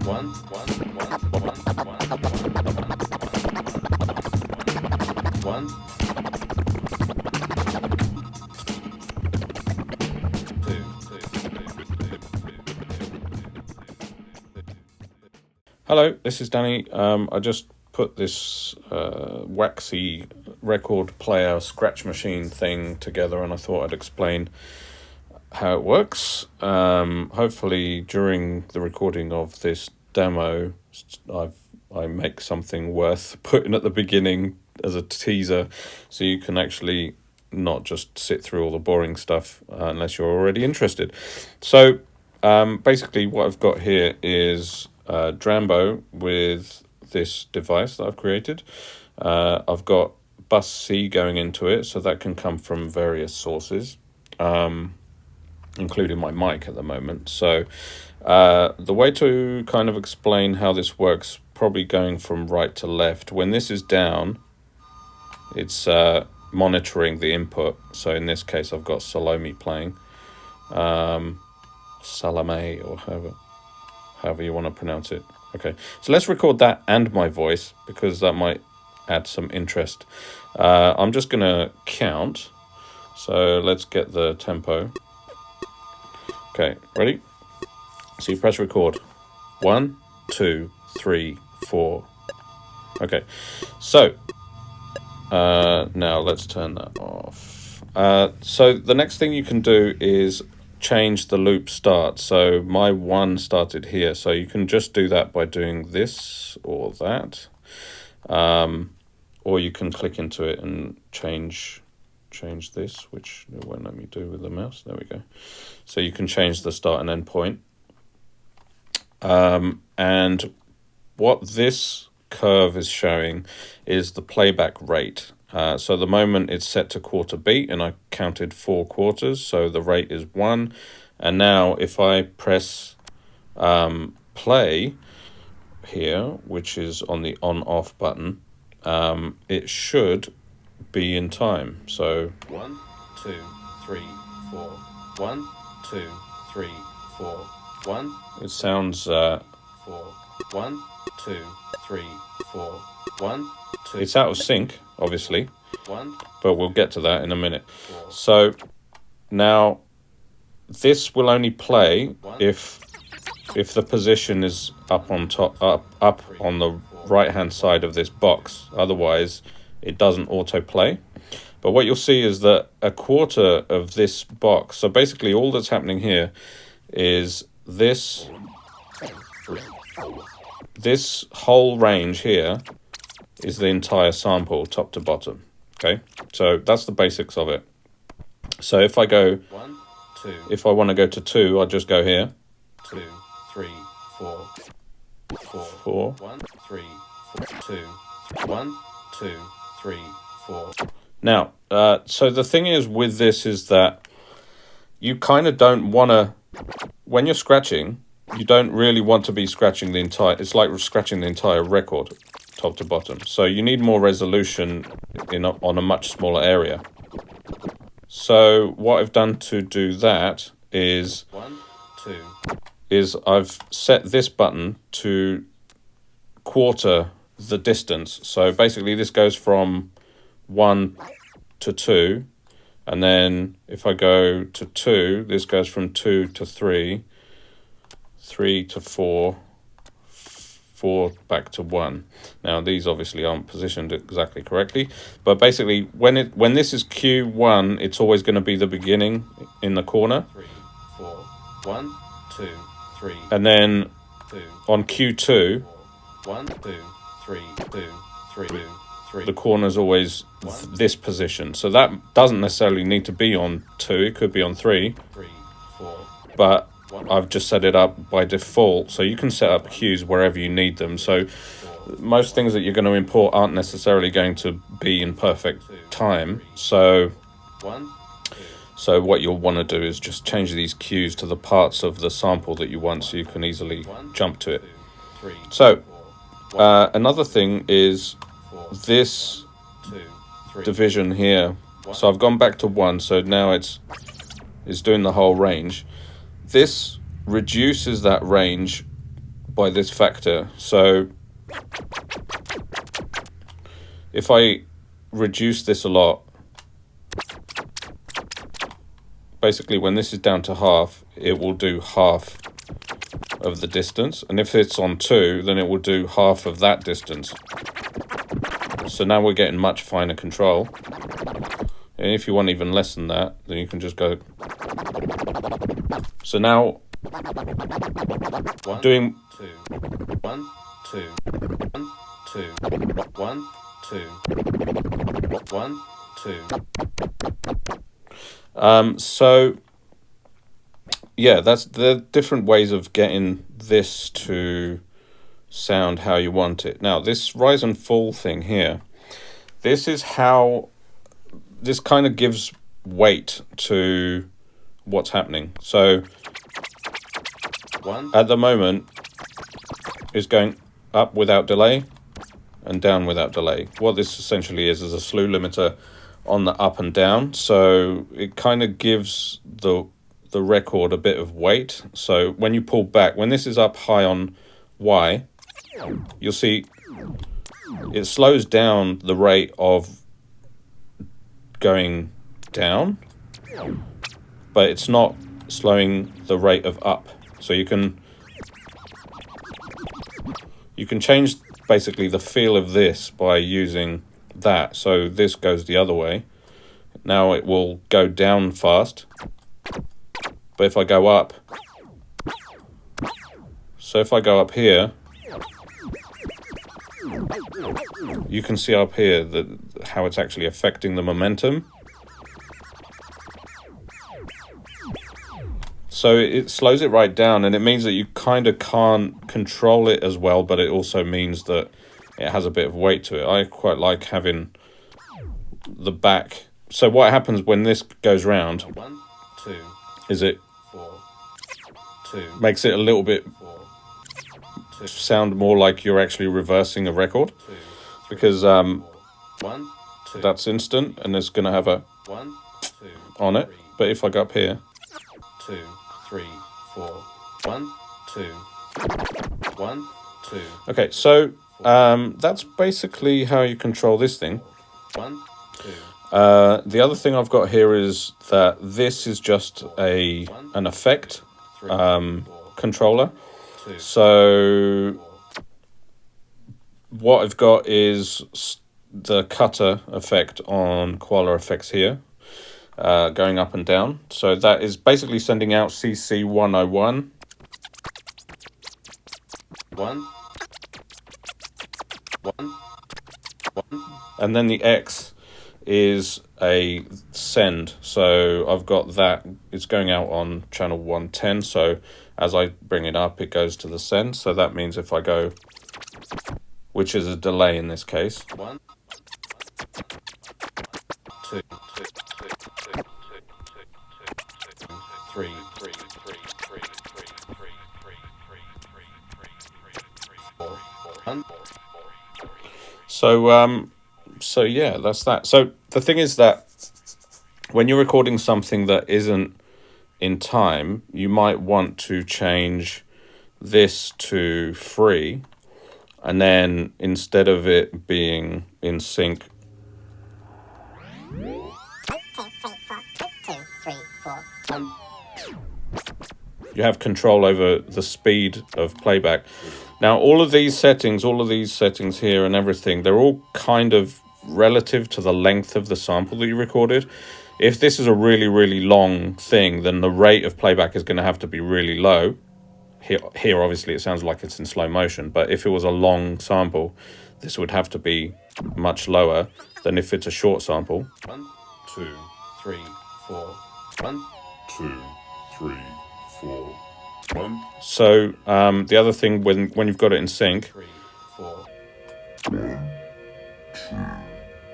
One. Hello, this is Danny. I just put this WaXY record player scratch machine thing together, and I thought I'd explain how it works. Hopefully during the recording of this demo I make something worth putting at the beginning as a teaser, so you can actually not just sit through all the boring stuff unless you're already interested. So basically what I've got here is Drambo with this device that I've created. I've got bus C going into it, so that can come from various sources, including my mic at the moment. So the way to kind of explain how this works, probably going from right to left. When this is down, it's monitoring the input. So in this case, I've got Salome playing, Salome, or however you want to pronounce it. Okay, so let's record that and my voice, because that might add some interest. I'm just gonna count, so let's get the tempo. Okay, ready? So you press record. 1, 2, 3, 4. Okay, so now let's turn that off. So the next thing you can do is change the loop start. So my 1 started here, so you can just do that by doing this or that, or you can click into it and change this, which it won't let me do with the mouse. There we go. So you can change the start and end point. And what this curve is showing is the playback rate. So at the moment it's set to quarter beat, and I counted 4 quarters, so the rate is 1. And now if I press play here, which is on the on-off button, it should be in time. So 1, 2, 3, 4. 1, 2, 3, 4. 1. It sounds 4. 1, 2, 3, 4. 1, 2. It's out of sync, obviously, but we'll get to that in a minute. So now this will only play if the position is up on top, up on the right hand side of this box. Otherwise it doesn't autoplay. But what you'll see is that a quarter of this box, so basically all that's happening here is this whole range here is the entire sample, top to bottom. Okay, so that's the basics of it. So if I go 1, 2, if I want to go to 2, I'll just go here. 2, 3, 4, 4, 1, 3, 4, 2, 1, 2, 3, 4. Now, so the thing is with this is that you kind of don't want to, when you're scratching, you don't really want to be scratching the entire, it's like scratching the entire record, top to bottom. So you need more resolution on a much smaller area. So what I've done to do that is, I've set this button to quarter the distance. So basically this goes from 1 to 2, and then if I go to 2, this goes from 2 to 3, 3 to 4, 4 back to 1. Now these obviously aren't positioned exactly correctly, but basically when this is Q1, it's always going to be the beginning in the corner. 3, 4, 1, 2, 3. And then 2. On Q2, 1, 2, 3, 2, 3, 2. 3. The corner is always this position, so that doesn't necessarily need to be on 2. It could be on 3, 4. But I've just set it up by default, so you can set up cues wherever you need them. So most things that you're going to import aren't necessarily going to be in perfect time. So what you'll want to do is just change these cues to the parts of the sample that you want, so you can easily jump to it. So another thing is this division here. So I've gone back to 1, so now it's doing the whole range. This reduces that range by this factor. So if I reduce this a lot, basically when this is down to half, it will do half of the distance. And if it's on 2, then it will do half of that distance. So now we're getting much finer control. And if you want even less than that, then you can just go. So now doing 2, 1, 2, 1, 2, 1, 2, 1, 2. So yeah, that's the different ways of getting this to sound how you want it. Now this rise and fall thing here, this is how this kind of gives weight to what's happening. So at the moment is going up without delay and down without delay. What this essentially is a slew limiter on the up and down. So it kind of gives the record a bit of weight. So when you pull back, when this is up high on Y, you'll see it slows down the rate of going down, but it's not slowing the rate of up. So you can change basically the feel of this by using that. So this goes the other way. Now it will go down fast, but if I go up, so if I go up here, you can see up here that how it's actually affecting the momentum. So it slows it right down, and it means that you kind of can't control it as well, but it also means that it has a bit of weight to it. I quite like having the back. So what happens when this goes round 1, 2, is it 4, 2, makes it a little bit sound more like you're actually reversing a record, because 1, 2, that's instant and it's going to have a 1, 2 on it. But if I go up here, 2, 3, 4, 1, 2, 1, 2. Okay, so that's basically how you control this thing. 1, 2. The other thing I've got here is that this is just an effect controller. So what I've got is the cutter effect on Koala effects here, going up and down. So that is basically sending out CC 101. 1, 1, 1. And then the X is a send. So I've got that, it's going out on channel 110. So as I bring it up, it goes to the send. So that means if I go, which is a delay in this case. 1, 2, 3, 4. So yeah, that's that. So the thing is that when you're recording something that isn't in time, you might want to change this to free, and then instead of it being in sync, you have control over the speed of playback. Now all of these settings here and everything, they're all kind of relative to the length of the sample that you recorded. If this is a really, really long thing, then the rate of playback is going to have to be really low. Here, obviously, it sounds like it's in slow motion, but if it was a long sample, this would have to be much lower than if it's a short sample. 1, 2, 3, 4. 1, 2, 3, 4. 1. So the other thing when you've got it in sync. 3, 4.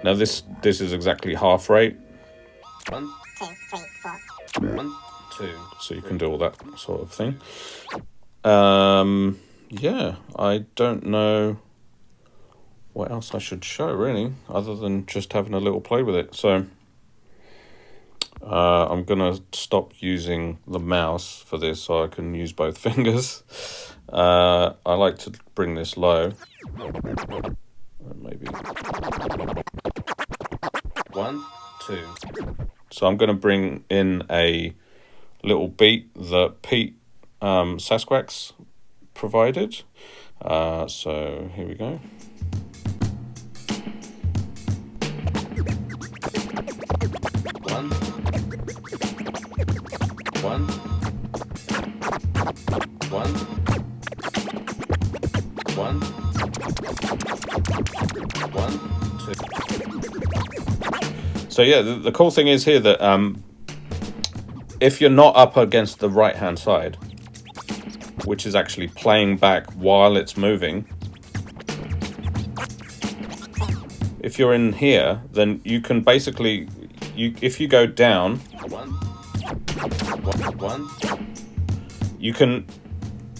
Now this is exactly half rate. 1, 2, 3, 4. 1, 2. So you can do all that sort of thing. Yeah, I don't know what else I should show really, other than just having a little play with it. So I'm gonna stop using the mouse for this so I can use both fingers. I like to bring this low. Maybe 1, 2. So I'm going to bring in a little beat that Pete Sasquatch provided. So here we go. One, 2. So yeah, the cool thing is here that if you're not up against the right hand side, which is actually playing back while it's moving, if you're in here, then you can basically, if you go down, you can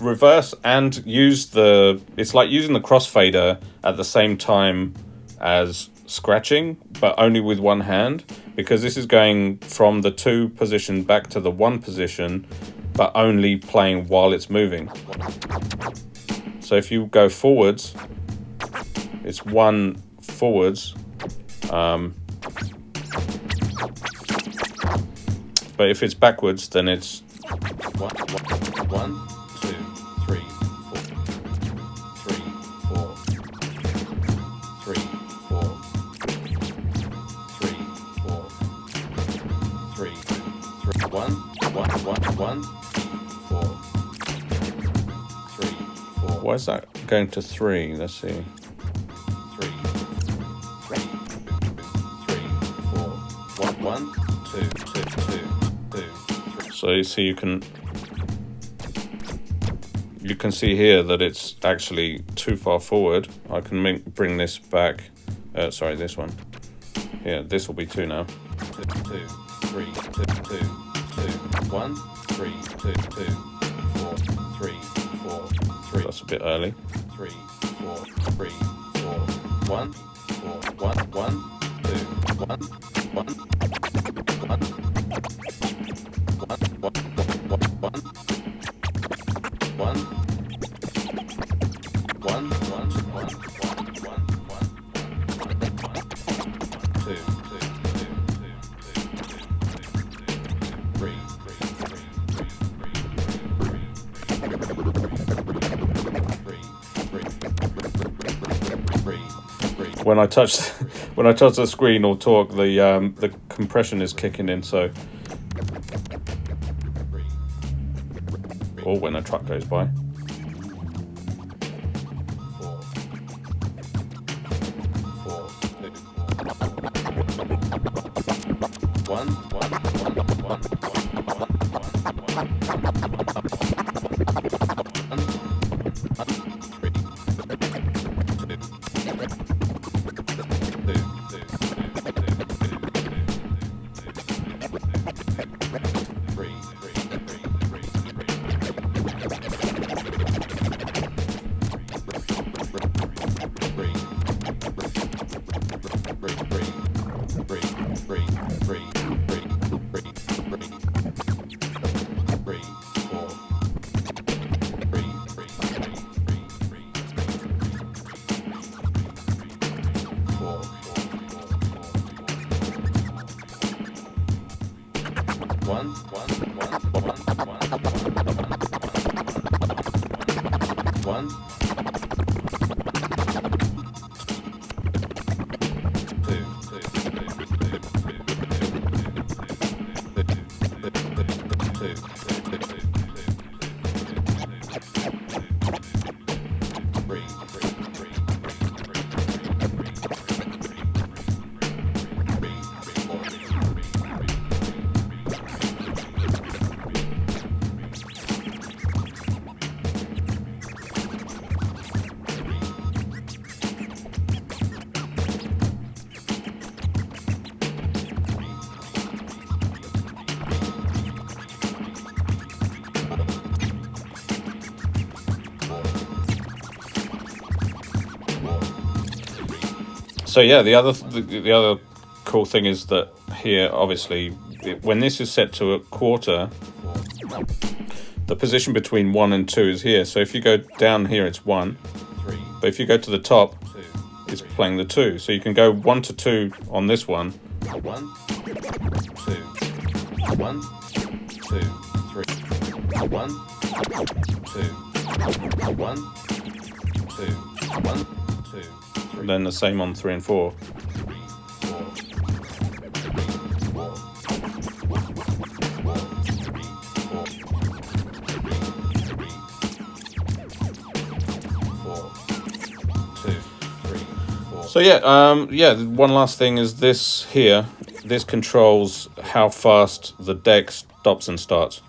reverse and use it's like using the crossfader at the same time as scratching, but only with one hand, because this is going from the 2 position back to the 1 position, but only playing while it's moving. So if you go forwards, it's 1 forwards, but if it's backwards, then it's 1, 2, 3, 4, 3, 4, 3, 4, 3, 4, 3, 1, 4, 3, 4. Why is that going to 3? Let's see. 3, 3, 4, 1, 2, 2, 2. So you see, you can see here that it's actually too far forward. I can bring this back. Sorry, this one. Yeah, this will be 2 now. 2, 3, 2, 2, 2, 1, 3, 2, 2, 4, 3, 4, 3. That's a bit early. 3, 4, 3, 4, 1, 4, 1, 1, 2, 1, 1, 1. When I touch the screen or talk, the compression is kicking in. So, or when a truck goes by. 1, 4. So yeah, the other cool thing is that here, obviously, when this is set to a quarter, the position between 1 and 2 is here. So if you go down here, it's 1. But if you go to the top, it's playing the 2. So you can go 1 to 2 on this one. 1, 2, 1, 2, 3. 1, 2, 1, 2, 1, 2, 3. Then the same on 3 and 4. So yeah, one last thing is this here. This controls how fast the deck stops and starts.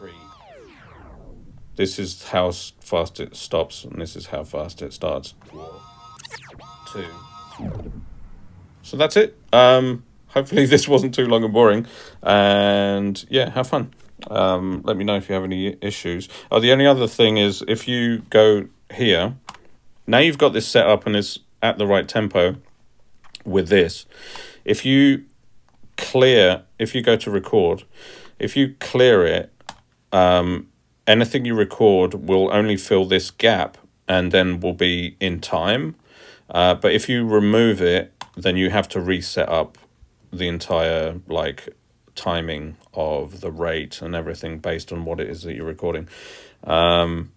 This is how fast it stops, and this is how fast it starts. 2. So that's it. Hopefully this wasn't too long and boring. And yeah, have fun. Let me know if you have any issues. Oh, the only other thing is if you go here, now you've got this set up and it's at the right tempo. With this, if you go to record, if you clear it, anything you record will only fill this gap and then will be in time. But if you remove it, then you have to reset up the entire timing of the rate and everything based on what it is that you're recording. The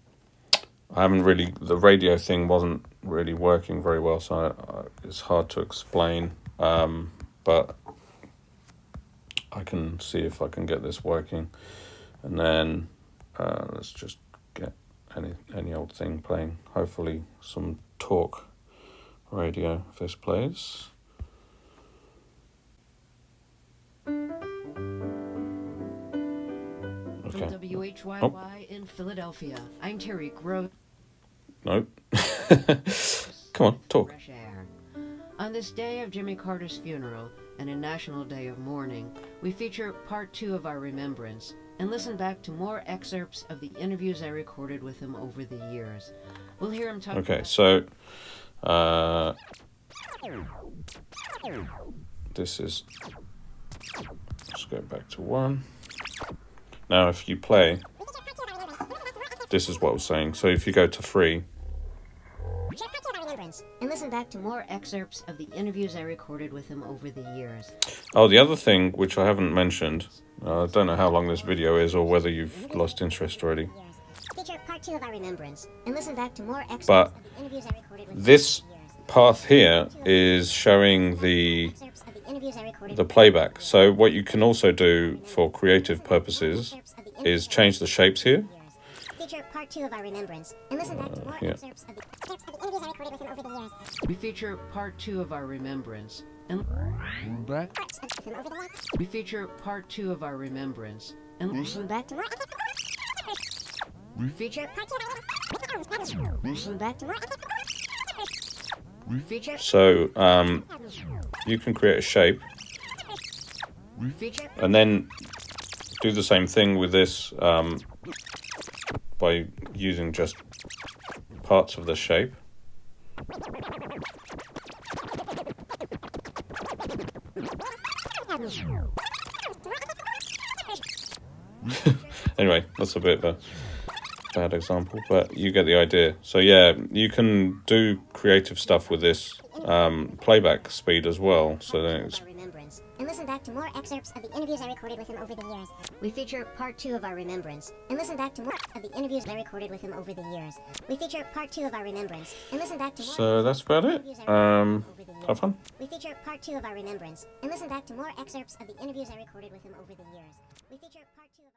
radio thing wasn't really working very well, so it's hard to explain, but I can see if I can get this working, and then let's just get any old thing playing, hopefully some talk radio if this plays. From WaXY in Philadelphia, I'm Terry Gross. Nope. Come on, talk. Fresh air. On this day of Jimmy Carter's funeral and a national day of mourning, we feature part 2 of our remembrance and listen back to more excerpts of the interviews I recorded with him over the years. We'll hear him talk. Okay, so this is. Let's go back to 1. Now, if you play, this is what I was saying. So if you go to 3. And listen back to more excerpts of the interviews I recorded with him over the years. Oh, the other thing, which I haven't mentioned, I don't know how long this video is or whether you've lost interest already. Feature part 2 of our remembrance and listen back to more excerpts But of the interviews I recorded with this path here is showing the playback. So what you can also do for creative purposes is change the shapes here. Feature part 2 of our remembrance and listen back to more excerpts of the interviews I recorded with him over the years. We feature part 2 of our remembrance and we feature part 2 of our remembrance and listen back to more. We feature part 2. Listen back to more. So you can create a shape and then do the same thing with this by using just parts of the shape. Anyway, that's a bit of a bad example, but you get the idea. So yeah, you can do creative stuff with this playback speed as well. So then it's. And listen back to more excerpts of the interviews I recorded with him over the years. We feature part 2 of our remembrance and listen back to more of the interviews I recorded with him over the years. We feature part 2 of our remembrance and listen back to more. So that's about it. Have fun. We feature part 2 of our remembrance and listen back to more excerpts of the interviews I recorded with him over the years. We feature part 2 of